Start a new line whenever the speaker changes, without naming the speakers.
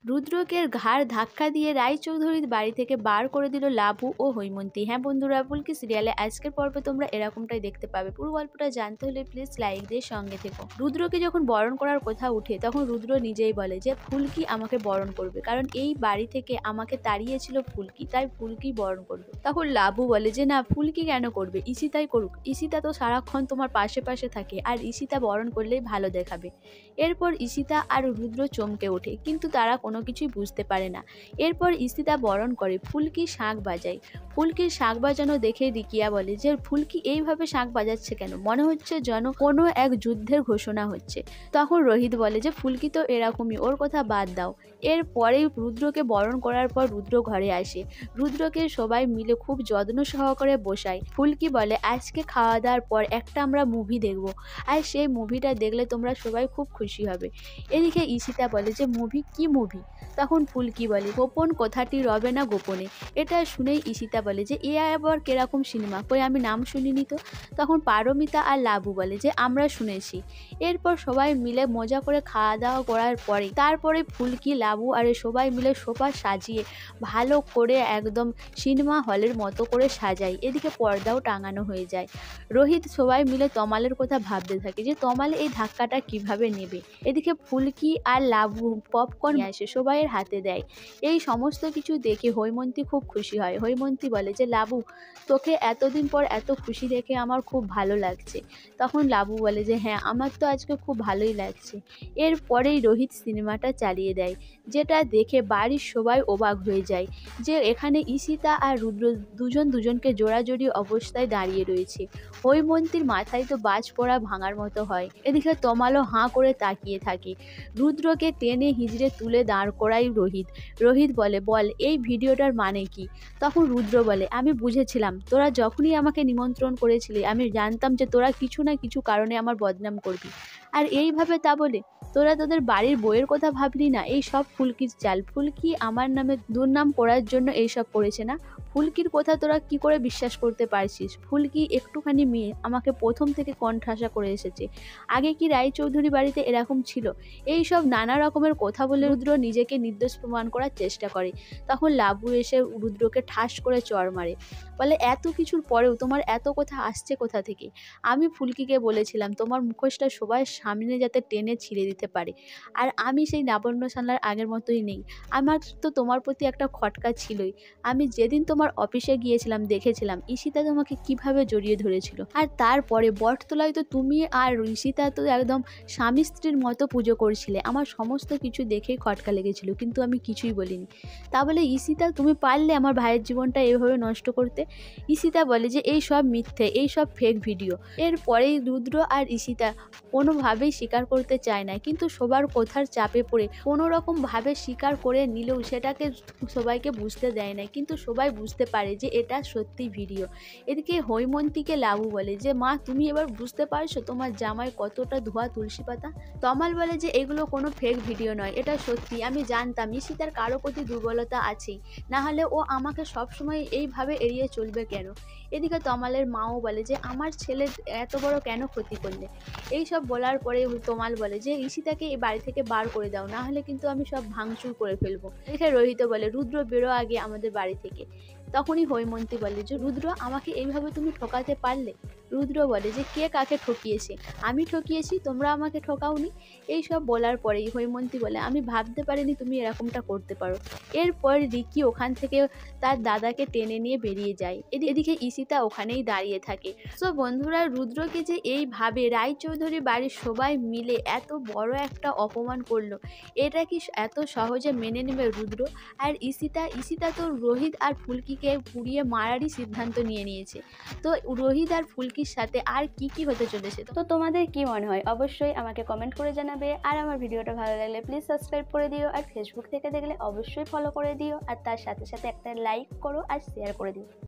রুদ্রকে ঘাড় ধাক্কা দিয়ে রায়চৌধুরীর বাড়ি থেকে বার করে দিল লাবু ও হৈমন্তী। হ্যাঁ বন্ধুরা, ফুলকি সিরিয়ালে আজকের পর্বে তোমরা এরকমটাই দেখতে পাবে। পুরো গল্পটা জানতে হলে প্লিজ লাইক দিয়ে সঙ্গে থেকো। রুদ্রকে যখন বরণ করার কথা উঠে তখন রুদ্র নিজেই বলে যে ফুলকি আমাকে বরণ করবে, কারণ এই বাড়ি থেকে আমাকে তাড়িয়েছিল ফুলকি, তাই ফুলকি বরণ করবে। তখন লাবু বলে যে না, ফুলকি কেন করবে, ঈশিতাই করুক, ঈশিতা তো সারাক্ষণ তোমার পাশে পাশে থাকে আর ঈশিতা বরণ করলেই ভালো দেখাবে। এরপর ঈশিতা আর রুদ্র চমকে ওঠে, কিন্তু তারা কোনো কিছুই বুঝতে পারে না। এরপর ঈশিতা বরণ করে, ফুলকি শাঁখ বাজায়। ফুলকির শাঁখ বাজানো দেখে রিকিয়া বলে যে ফুলকি এইভাবে শাঁখ বাজাচ্ছে কেন, মনে হচ্ছে যেন কোনো এক যুদ্ধের ঘোষণা হচ্ছে। তখন রোহিত বলে যে ফুলকি তো এরকমই, ওর কথা বাদ দাও। এরপরেই রুদ্রকে বরণ করার পর রুদ্র ঘরে আসে। রুদ্রকে সবাই মিলে খুব যত্ন সহকারে বসায়। ফুলকি বলে আজকে খাওয়া দাওয়ার পর একটা আমরা মুভি দেখব, আর সেই মুভিটা দেখলে তোমরা সবাই খুব খুশি হবে। এদিকে ঈশিতা বলে যে মুভি, কি মুভি? তখন ফুলকি বলে গোপন কথাটি রবে না গোপনে। এটা শুনেই ঈশিতা বলে যে এ আবার কিরকম সিনেমা, কই আমি নাম শুনিনি তো। তখন পারমিতা আর লাবু বলে যে আমরা শুনেছি। এরপর সবাই মিলে মজা করে খাওয়া দাওয়া করার পরে তারপরে ফুলকি, লাবু আর সবাই মিলে সোফা সাজিয়ে ভালো করে একদম সিনেমা হলের মতো করে সাজায়। এদিকে পর্দাও টাঙানো হয়ে যায়। রোহিত সবাই মিলে তমালের কথা ভাবতে থাকে যে তমাল এই ধাক্কাটা কিভাবে নেবে। এদিকে ফুলকি আর লাবু পপকর্ন নিয়ে আসে, সবাইয়ের হাতে দেয়। এই সমস্ত কিছু দেখে হৈমন্তী খুব খুশি হয়। হৈমন্তী বলে যে লাবু, তোকে এতদিন পর এত খুশি দেখে আমার খুব ভালো লাগছে। তখন লাবু বলে যে হ্যাঁ, আমার তো আজকে খুব ভালোই লাগছে। এরপরেই রোহিত সিনেমাটা চালিয়ে দেয়, যেটা দেখে বাড়ির সবাই অবাক হয়ে যায় যে এখানে ঈশিতা আর রুদ্র দুজনকে জোড়াজড়ি অবস্থায় দাঁড়িয়ে রয়েছে। হৈমন্তীর মাথায় তো বাজ পড়া ভাঙার মতো হয়। এদিকে তমালও হাঁ করে তাকিয়ে থাকে। রুদ্রকে টেনে হিজড়ে তুলে দাঁড় করায় রোহিত। রোহিত বলে বল এই ভিডিওটার মানে কি? তখন রুদ্র বলে আমি বুঝেছিলাম, তোরা যখনই আমাকে নিমন্ত্রণ করেছিলি আমি জানতাম যে তোরা কিছু না কিছু কারণে আমার বদনাম করবি। আর এইভাবে তা বলে তোরা তোদের বাড়ির বইয়ের কথা ভাবলি না? এই সব ফুলকির চাল। ফুলকি আমার নামে দুর্নাম করার জন্য এইসব করেছে না? ফুলকির কথা তোরা কি করে বিশ্বাস করতে পারছিস? ফুলকি একটুখানি মেয়ে, আমাকে প্রথম থেকে কণ্ঠাসা করে এসেছে। আগে কি রায়চৌধুরী বাড়িতে এরকম ছিল? এই সব নানা রকমের কথা বলে রুদ্র নিজেকে নির্দোষ প্রমাণ করার চেষ্টা করে। তখন লাবু এসে রুদ্রকে ঠাস করে চড় মারে, বলে এত কিছুর পরেও তোমার এত কথা আসছে কোথা থেকে? আমি ফুলকিকে বলেছিলাম তোমার মুখোশটা সবার সামনে যাতে টেনে ছিঁড়ে দিতে পারে। আর আমি সেই লাবণ্য সান্যার আগের মতোই নেই। আমার তো তোমার প্রতি একটা খটকা ছিলই। আমি যেদিন তোমার অফিসে গিয়েছিলাম দেখেছিলাম ঈশিতা তোমাকে কিভাবে জড়িয়ে ধরেছিল। আর তারপরে বটতলায় তো তুমি আর ঈশিতা তো একদম স্বামী স্ত্রীর মতো পুজো করছিলে। আমার সমস্ত কিছু দেখেই খটকা লেগেছিল, কিন্তু আমি কিছুই বলিনি। তা বলে ঈশিতা তুমি পারলে আমার ভাইয়ের জীবনটা এভাবে নষ্ট করতে? ঈশিতা বলে যে এই সব মিথ্যে, এই সব ফেক ভিডিও। এরপরেই রুদ্র আর ঈশিতা কোনোভাবেই স্বীকার করতে চায় না, কিন্তু সবার কথার চাপে পড়ে কোনো রকম ভাবে স্বীকার করে নিলেও সেটাকে সবাইকে বুঝতে দেয় না, কিন্তু সবাই বুঝতে পারে যে এটা সত্যি ভিডিও। এদিকে হৈমন্তীকে লাবু বলে যে মা, তুমি এবার বুঝতে পারছো তোমার জামাই কতটা ধোয়া তুলসী পাতা? তমাল বলে যে এগুলো কোনো ফেক ভিডিও নয়, এটা সত্যি। আমি জানতাম ঈশিতার কারো প্রতি দুর্বলতা আছেই, না হলে ও আমাকে সবসময় এইভাবে এড়িয়ে চলবে কেন? এদিকে তমালের মাও বলে যে আমার ছেলে এত বড় কেন ক্ষতি করলে? এই সব বলার পরে তমাল বলে যে ঈশিতাকে এই বাড়ি থেকে বার করে দাও, না হলে কিন্তু আমি সব ভাঙচুর করে ফেলবো। এদিকে রোহিত বলে রুদ্র বেরো আগে আমাদের বাড়ি থেকে। তখনই হৈমন্তী বলে যে রুদ্র, আমাকে এইভাবে তুমি ঠকাতে পারলে? রুদ্র বলে যে কে কাকে ঠকিয়েছে? আমি ঠকিয়েছি, তোমরা আমাকে ঠকাওনি। এই সব বলার পরেই হৈমন্তী বলে আমি ভাবতে পারিনি তুমি এরকমটা করতে পারো। এরপর রিকি ওখান থেকে তার দাদাকে টেনে নিয়ে বেরিয়ে যায়। এদিকে ঈশিতা ওখানেই দাঁড়িয়ে থাকে। তো বন্ধুরা, রুদ্রকে যে এইভাবে রায়চৌধুরী বাড়ির সবাই মিলে এত বড় একটা অপমান করলো, এটা কি এত সহজে মেনে নেবে রুদ্র? আর ঈশিতা তো রোহিত আর ফুলকিকে পুড়িয়ে মারারই সিদ্ধান্ত নিয়ে নিয়েছে। তো রোহিত আর ফুলকির সাথে আর কি কি হতে চলেছে, তো তোমাদের কি মনে হয় অবশ্যই আমাকে কমেন্ট করে জানাবে। আর আমার ভিডিওটা ভালো লাগলে প্লিজ সাবস্ক্রাইব করে দিও, আর ফেসবুক থেকে দেখলে অবশ্যই ফলো করে দিও, আর তার সাথে সাথে একটা লাইক করো আর শেয়ার করে দিও।